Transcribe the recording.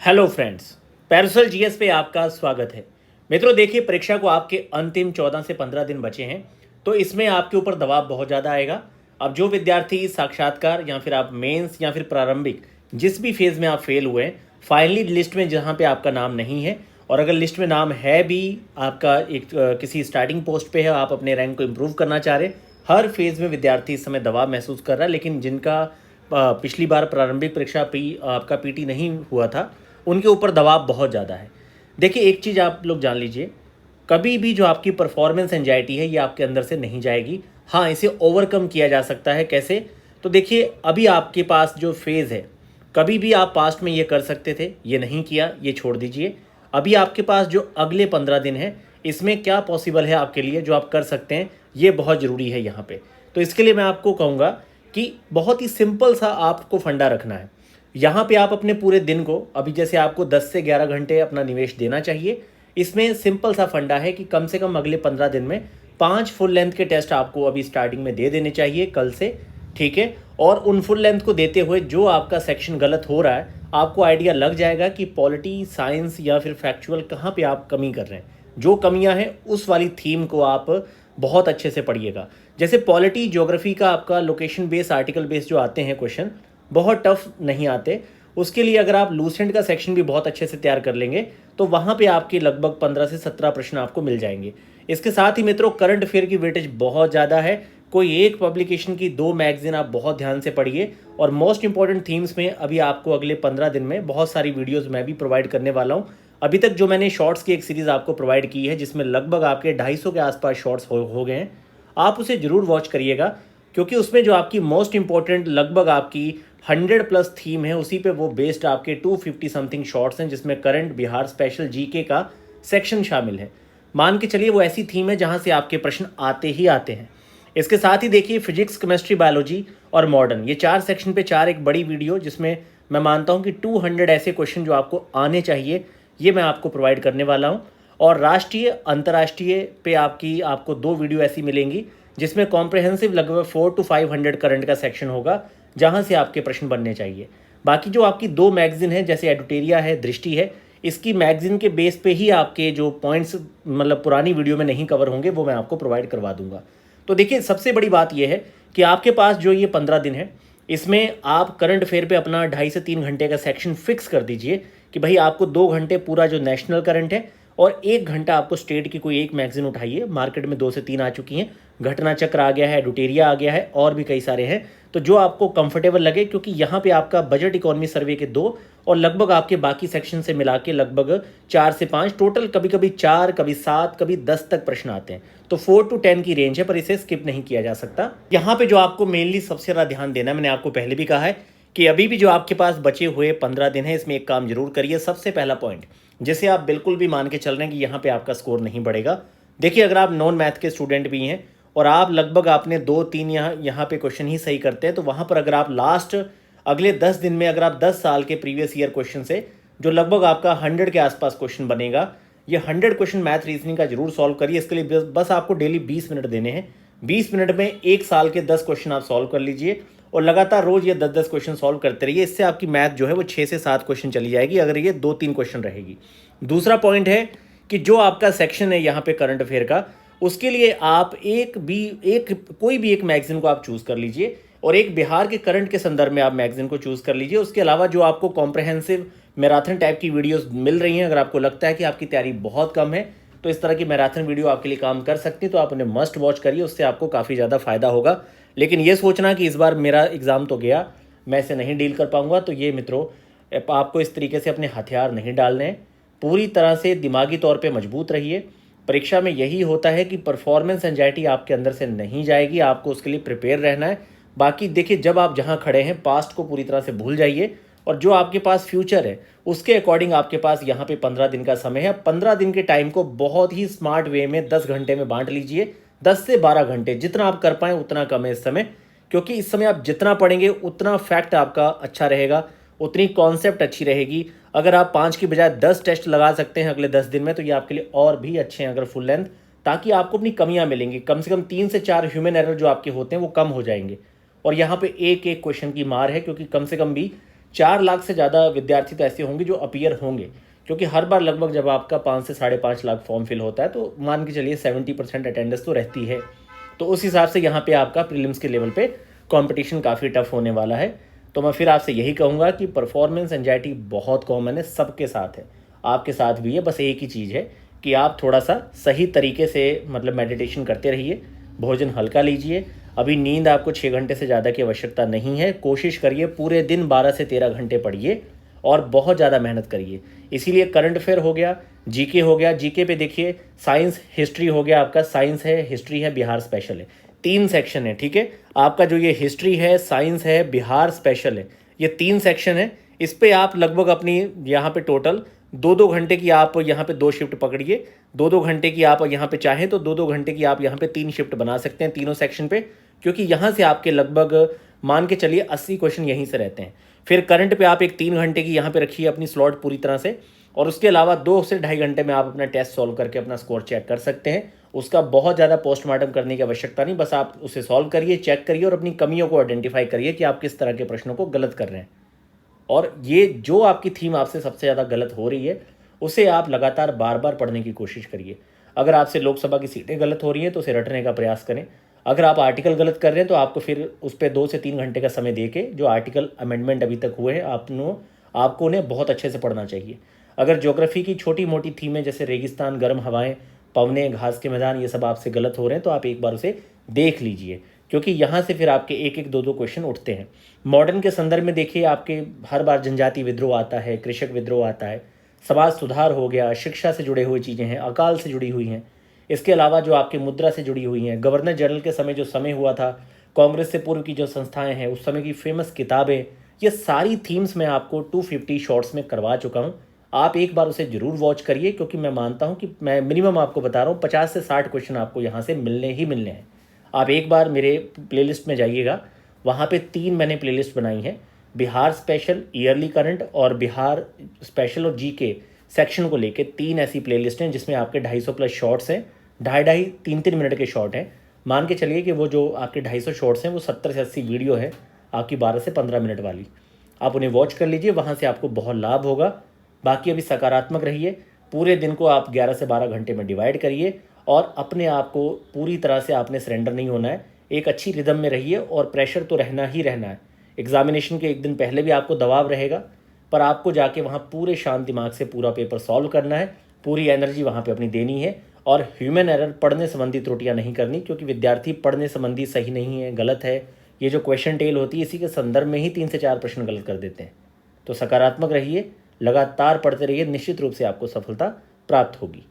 Hello friends, parasol GS पे आपका स्वागत है। मित्रों देखिए, परीक्षा को आपके अंतिम 14 से 15 दिन बचे हैं, तो इसमें आपके ऊपर दबाव बहुत ज़्यादा आएगा। अब जो विद्यार्थी साक्षात्कार या फिर आप मेंस या फिर प्रारंभिक जिस भी फेज़ में आप फेल हुए हैं, फाइनली लिस्ट में जहाँ पे आपका नाम नहीं है, और अगर लिस्ट में नाम है भी आपका एक किसी स्टार्टिंग पोस्ट पे है, आप अपने रैंक को इम्प्रूव करना चाह रहे, हर फेज़ में विद्यार्थी इस समय दबाव महसूस कर रहा है। लेकिन जिनका पिछली बार प्रारंभिक परीक्षा आपका पीटी नहीं हुआ था, उनके ऊपर दबाव बहुत ज़्यादा है। देखिए, एक चीज़ आप लोग जान लीजिए, कभी भी जो आपकी परफॉर्मेंस एंजाइटी है ये आपके अंदर से नहीं जाएगी। हाँ, इसे ओवरकम किया जा सकता है। कैसे? तो देखिए, अभी आपके पास जो फेज़ है, कभी भी आप पास्ट में ये कर सकते थे, ये नहीं किया, ये छोड़ दीजिए। अभी आपके पास जो अगले 15 दिन है, इसमें क्या पॉसिबल है आपके लिए जो आप कर सकते हैं, ये बहुत ज़रूरी है यहाँ पे। तो इसके लिए मैं आपको कहूँगा कि बहुत ही सिंपल सा आपको फंडा रखना है। यहाँ पे आप अपने पूरे दिन को, अभी जैसे आपको 10 से 11 घंटे अपना निवेश देना चाहिए, इसमें सिंपल सा फंडा है कि कम से कम अगले 15 दिन में 5 फुल लेंथ के टेस्ट आपको अभी स्टार्टिंग में दे देने चाहिए कल से, ठीक है। और उन फुल लेंथ को देते हुए जो आपका सेक्शन गलत हो रहा है, आपको आइडिया लग जाएगा कि पॉलिटी, साइंस या फिर फैक्चुअल कहाँ पे आप कमी कर रहे हैं। जो कमियां हैं उस वाली थीम को आप बहुत अच्छे से पढ़िएगा। जैसे पॉलिटी, ज्योग्राफी का आपका लोकेशन बेस, आर्टिकल बेस जो आते हैं क्वेश्चन, बहुत टफ नहीं आते। उसके लिए अगर आप लूसेंट का सेक्शन भी बहुत अच्छे से तैयार कर लेंगे, तो वहाँ पे आपके लगभग 15 से 17 प्रश्न आपको मिल जाएंगे। इसके साथ ही मित्रों, करंट अफेयर की वेटेज बहुत ज़्यादा है। कोई एक पब्लिकेशन की 2 मैगजीन आप बहुत ध्यान से पढ़िए। और मोस्ट इंपॉर्टेंट थीम्स में अभी आपको अगले 15 दिन में बहुत सारी वीडियोज़ मैं भी प्रोवाइड करने वाला हूँ। अभी तक जो मैंने शॉर्ट्स की एक सीरीज़ आपको प्रोवाइड की है, जिसमें लगभग आपके 250 के आसपास शॉर्ट्स हो गए हैं, आप उसे ज़रूर वॉच करिएगा। क्योंकि उसमें जो आपकी मोस्ट इंपॉर्टेंट लगभग आपकी 100+ थीम है, उसी पे वो बेस्ड आपके 250 समथिंग शॉर्ट्स हैं, जिसमें करंट, बिहार स्पेशल, जीके का सेक्शन शामिल है। मान के चलिए वो ऐसी थीम है जहां से आपके प्रश्न आते ही आते हैं। इसके साथ ही देखिए, फिजिक्स, केमिस्ट्री, बायोलॉजी और मॉडर्न, ये 4 सेक्शन पे 4 एक बड़ी वीडियो, जिसमें मैं मानता हूं कि 200 ऐसे क्वेश्चन जो आपको आने चाहिए, ये मैं आपको प्रोवाइड करने वाला हूं। और राष्ट्रीय, अंतर्राष्ट्रीय पे आपको 2 वीडियो ऐसी मिलेंगी, जिसमें कॉम्प्रहेंसिव लगभग 400 to 500 करंट का सेक्शन होगा, जहां से आपके प्रश्न बनने चाहिए। बाकी जो आपकी 2 मैगजीन है, जैसे एडुटेरिया है, दृष्टि है, इसकी मैगजीन के बेस पे ही आपके जो पॉइंट्स मतलब पुरानी वीडियो में नहीं कवर होंगे, वो मैं आपको प्रोवाइड करवा दूंगा। तो देखिए, सबसे बड़ी बात यह है कि आपके पास जो ये 15 दिन है, इसमें आप करंट अफेयर पे अपना 2.5 से 3 घंटे का सेक्शन फिक्स कर दीजिए कि भाई आपको 2 घंटे पूरा जो नेशनल करंट है, और 1 घंटा आपको स्टेट की कोई एक मैगजीन उठाइए। मार्केट में 2 से 3 आ चुकी हैं, घटना चक्र आ गया है, एडुटेरिया आ गया है, और भी कई सारे हैं। तो जो आपको कंफर्टेबल लगे, क्योंकि यहाँ पे आपका बजट इकोनॉमी सर्वे के 2 और लगभग आपके बाकी सेक्शन से मिला के लगभग 4 से 5 टोटल, कभी कभी 4, कभी 7, कभी 10 तक प्रश्न आते हैं। तो 4 to 10 की रेंज है, पर इसे स्किप नहीं किया जा सकता। यहाँ पे जो आपको मेनली सबसे ज़्यादा ध्यान देना है, मैंने आपको पहले भी कहा है कि अभी भी जो आपके पास बचे हुए 15 दिन है, इसमें एक काम जरूर करिए। सबसे पहला पॉइंट, जैसे आप बिल्कुल भी मान के चल रहे हैं कि यहाँ पे आपका स्कोर नहीं बढ़ेगा। देखिए, अगर आप नॉन मैथ के स्टूडेंट भी हैं और आप लगभग आपने 2-3 यहाँ पे क्वेश्चन ही सही करते हैं, तो वहाँ पर अगर आप लास्ट अगले 10 दिन में अगर आप 10 साल के प्रीवियस ईयर क्वेश्चन से, जो लगभग आपका 100 के आसपास क्वेश्चन बनेगा, ये 100 क्वेश्चन मैथ रीजनिंग का जरूर सॉल्व करिए। इसके लिए बस आपको डेली 20 मिनट देने हैं। 20 मिनट में 1 साल के 10 क्वेश्चन आप सॉल्व कर लीजिए, और लगातार रोज ये 10-10 क्वेश्चन सॉल्व करते रहिए। इससे आपकी मैथ जो है वो 6 से 7 क्वेश्चन चली जाएगी, अगर ये 2-3 क्वेश्चन रहेगी। दूसरा पॉइंट है कि जो आपका सेक्शन है यहाँ पे करंट अफेयर का, उसके लिए आप कोई भी एक मैगजीन को आप चूज कर लीजिए, और एक बिहार के करंट के संदर्भ में आप मैगजीन को चूज कर लीजिए। उसके अलावा जो आपको कॉम्प्रहेंसिव मैराथन टाइप की वीडियोस मिल रही हैं, अगर आपको लगता है कि आपकी तैयारी बहुत कम है, तो इस तरह की मैराथन वीडियो आपके लिए काम कर सकती है, तो आप उन्हें मस्ट वॉच करिए, उससे आपको काफ़ी ज़्यादा फायदा होगा। लेकिन ये सोचना कि इस बार मेरा एग्ज़ाम तो गया, मैं इसे नहीं डील कर पाऊंगा, तो ये मित्रों, आपको इस तरीके से अपने हथियार नहीं डालने हैं। पूरी तरह से दिमागी तौर पे मजबूत रहिए। परीक्षा में यही होता है कि परफॉर्मेंस एंजाइटी आपके अंदर से नहीं जाएगी, आपको उसके लिए प्रिपेयर रहना है। बाकी देखिए, जब आप जहाँ खड़े हैं, पास्ट को पूरी तरह से भूल जाइए, और जो आपके पास फ्यूचर है उसके अकॉर्डिंग आपके पास यहाँ पे 15 दिन का समय है। 15 दिन के टाइम को बहुत ही स्मार्ट वे में 10 घंटे में बांट लीजिए। 10 से 12 घंटे जितना आप कर पाएँ उतना कम है इस समय, क्योंकि इस समय आप जितना पढ़ेंगे उतना फैक्ट आपका अच्छा रहेगा, उतनी कॉन्सेप्ट अच्छी रहेगी। अगर आप 5 की बजाय 10 टेस्ट लगा सकते हैं अगले 10 दिन में, तो ये आपके लिए और भी अच्छे हैं अगर फुल लेंथ, ताकि आपको अपनी कमियां मिलेंगी। कम से कम 3 से 4 ह्यूमन एरर जो आपके होते हैं वो कम हो जाएंगे। और यहाँ पे एक एक क्वेश्चन की मार है, क्योंकि कम से कम भी 4 लाख से ज़्यादा विद्यार्थी तो ऐसे होंगे जो अपीयर होंगे, क्योंकि हर बार लगभग जब आपका 5 से 5.5 लाख फॉर्म फिल होता है तो मान के चलिए 70% अटेंडेंस तो रहती है। तो उस हिसाब से यहाँ पे आपका प्रीलिम्स के लेवल पे कंपटीशन काफ़ी टफ होने वाला है। तो मैं फिर आपसे यही कहूँगा कि परफॉर्मेंस एंजाइटी बहुत कॉमन है, सबके साथ है, आपके साथ भी है। बस एक ही चीज़ है कि आप थोड़ा सा सही तरीके से मतलब मेडिटेशन करते रहिए, भोजन हल्का लीजिए। अभी नींद आपको 6 घंटे से ज़्यादा की आवश्यकता नहीं है। कोशिश करिए पूरे दिन 12 से 13 घंटे पढ़िए और बहुत ज़्यादा मेहनत करिए। इसीलिए करंट अफेयर हो गया, जीके हो गया। जीके पे देखिए साइंस हिस्ट्री हो गया, आपका साइंस है, हिस्ट्री है, बिहार स्पेशल है, 3 सेक्शन है, ठीक है। आपका जो ये हिस्ट्री है, साइंस है, बिहार स्पेशल है, ये 3 सेक्शन है। इस पे आप लगभग अपनी यहाँ पे टोटल 2-2 घंटे की आप यहाँ पे 2 शिफ्ट पकड़िए, 2-2 घंटे की आप यहाँ पे चाहें तो 2-2 घंटे की आप यहाँ पे 3 शिफ्ट बना सकते हैं तीनों सेक्शन पे, क्योंकि यहाँ से आपके लगभग मान के चलिए 80 क्वेश्चन यहीं से रहते हैं। फिर करंट पे आप एक 3 घंटे की यहाँ पे रखिए अपनी स्लॉट पूरी तरह से, और उसके अलावा 2 से ढाई घंटे में आप अपना टेस्ट सॉल्व करके अपना स्कोर चेक कर सकते हैं। उसका बहुत ज़्यादा पोस्टमार्टम करने की आवश्यकता नहीं, बस आप उसे सॉल्व करिए, चेक करिए और अपनी कमियों को आइडेंटिफाई करिए कि आप किस तरह के प्रश्नों को गलत कर रहे हैं। और ये जो आपकी थीम आपसे सबसे ज़्यादा गलत हो रही है उसे आप लगातार बार बार पढ़ने की कोशिश करिए। अगर आपसे लोकसभा की सीटें गलत हो रही हैं तो उसे रटने का प्रयास करें। अगर आप आर्टिकल गलत कर रहे हैं तो आपको फिर उस पर 2 से 3 घंटे का समय दे के जो आर्टिकल अमेंडमेंट अभी तक हुए हैं आपको उन्हें बहुत अच्छे से पढ़ना चाहिए। अगर ज्योग्राफी की छोटी मोटी थीमें जैसे रेगिस्तान, गर्म हवाएं, पवने, घास के मैदान, ये सब आपसे गलत हो रहे हैं तो आप एक बार उसे देख लीजिए, क्योंकि यहाँ से फिर आपके एक एक 2-2 क्वेश्चन उठते हैं। मॉडर्न के संदर्भ में देखिए आपके हर बार जनजाति विद्रोह आता है, कृषक विद्रोह आता है, समाज सुधार हो गया, शिक्षा से जुड़े हुए चीज़ें हैं, अकाल से जुड़ी हुई हैं। इसके अलावा जो आपके मुद्रा से जुड़ी हुई हैं, गवर्नर जनरल के समय जो समय हुआ था, कांग्रेस से पूर्व की जो संस्थाएं हैं उस समय की फेमस किताबें, ये सारी थीम्स मैं आपको 250 शॉर्ट्स में करवा चुका हूँ। आप एक बार उसे ज़रूर वॉच करिए, क्योंकि मैं मानता हूँ कि मैं मिनिमम आपको बता रहा हूँ 50 से 60 क्वेश्चन आपको यहाँ से मिलने ही मिलने हैं। आप एक बार मेरे प्लेलिस्ट में जाइएगा, वहाँ पे 3 मैंने प्लेलिस्ट बनाई हैं, बिहार स्पेशल, ईयरली करंट और बिहार स्पेशल और जीके सेक्शन को लेके 3 ऐसी प्लेलिस्ट हैं जिसमें आपके 250 प्लस शॉर्ट्स हैं, 2.5-2.5 3-3 मिनट के शॉर्ट हैं। मान के चलिए कि वो जो आपके 250 शॉर्ट्स हैं वो 70 से 80 वीडियो है आपकी 12 से 15 मिनट वाली। आप उन्हें वॉच कर लीजिए, वहाँ से आपको बहुत लाभ होगा। बाकी अभी सकारात्मक रहिए, पूरे दिन को आप 11 से 12 घंटे में डिवाइड करिए और अपने आप को पूरी तरह से आपने सरेंडर नहीं होना है। एक अच्छी रिदम में रहिए और प्रेशर तो रहना ही रहना है। एग्जामिनेशन के एक दिन पहले भी आपको दबाव रहेगा, पर आपको जाके वहाँ पूरे शांत दिमाग से पूरा पेपर सॉल्व करना है, पूरी एनर्जी वहाँ पे अपनी देनी है और ह्यूमन एरर, पढ़ने संबंधी त्रुटियाँ नहीं करनी, क्योंकि विद्यार्थी पढ़ने संबंधी सही नहीं है, गलत है। ये जो क्वेश्चन टेल होती है इसी के संदर्भ में ही 3 से 4 प्रश्न गलत कर देते हैं। तो सकारात्मक रहिए, लगातार पढ़ते रहिए, निश्चित रूप से आपको सफलता प्राप्त होगी।